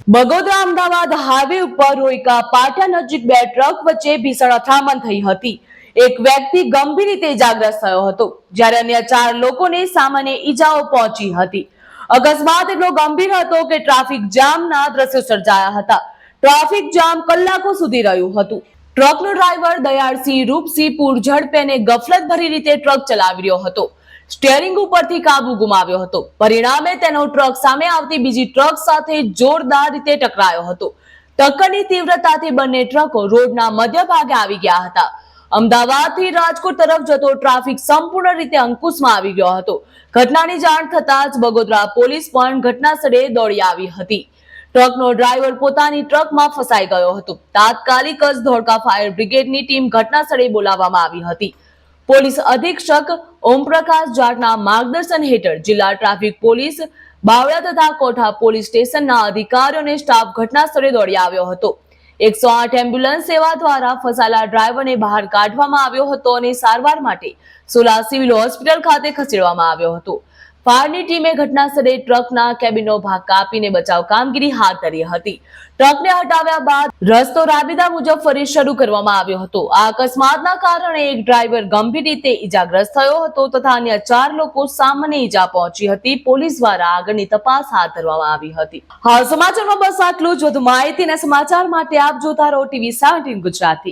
Bagodara Ahmedabad highway ઉપર રોઈકા પાટિયા નજીક બે ટ્રક વચ્ચે ભીષણ અથડામણ થઈ હતી. એક વ્યક્તિ ગંભીર રીતે ઇજાગ્રસ્ત થયો હતો, જ્યારે અન્ય 4 લોકોને સામાન્ય ઈજાઓ પહોંચી હતી. અકસ્માત એટલો ગંભીર હતો કે ટ્રાફિક જામના દ્રશ્યો સર્જાયા હતા. ટ્રાફિક જામ કલાકો સુધી રહ્યું હતું. ટ્રકનો ડ્રાઈવર દયાળસિંહ રૂપસિંહ પૂર ઝડપે અને ગફલત ભરી રીતે ટ્રક ચલાવી રહ્યો હતો. સ્ટીયરિંગ ઉપરથી કાબુ ગુમાવ્યો હતો. પરિણામે તેનો ટ્રક સામે આવતી બીજી ટ્રક સાથે જોરદાર રીતે ટકરાયો હતો. ટક્કરની તીવ્રતાથી બંને ટ્રકો રોડના મધ્ય ભાગે આવી ગયા હતા. અમદાવાદથી રાજકોટ તરફ જતો ટ્રાફિક સંપૂર્ણ રીતે અંકુશમાં આવી ગયો હતો. ઘટનાની જાણ થતાં જ બગોદરા પોલીસ પણ ઘટના સ્થળે દોડી આવી હતી. ટ્રકનો ડ્રાઈવર પોતાની ટ્રકમાં ફસાઈ ગયો હતો. તાત્કાલિક જ ધોળકા ફાયર બ્રિગેડની ટીમ ઘટના સ્થળે બોલાવવામાં આવી હતી. પોલીસ અધિક્ષક ઓમપ્રકાશ જાટના માર્ગદર્શન હેઠળ જિલ્લા ટ્રાફિક પોલીસ બાવળા તથા કોઠા પોલીસ સ્ટેશનના અધિકારીઓ અને સ્ટાફ ઘટના સ્થળે દોડી આવ્યો હતો. 108 એમ્બ્યુલન્સ સેવા દ્વારા ફસાયેલા ડ્રાઈવરને બહાર કાઢવામાં આવ્યો હતો અને સારવાર માટે સોલા સિવિલ હોસ્પિટલ ખાતે ખસેડવામાં આવ્યો હતો. ફાયરની ટીમે ઘટના સ્થળે ટ્રકના કેબિનનો ભાગ કાપીને બચાવ કામગીરી હાથ ધરી હતી. ટ્રકને હટાવ્યા બાદ રસ્તો રાબેતા મુજબ ફરી શરૂ કરવામાં આવ્યો હતો. આ અકસ્માતના કારણે એક ડ્રાઈવર ગંભીર રીતે ઈજાગ્રસ્ત થયો હતો તથા અન્ય 4 લોકો સામાન્ય ઈજા પહોંચી હતી. પોલીસ દ્વારા આગળની તપાસ હાથ ધરવામાં આવી હતી. હાલ સમાચારમાં બસ આટલું જ. વધુ માહિતી અને સમાચાર માટે આપ જોતા રહો TV 17 ગુજરાતી.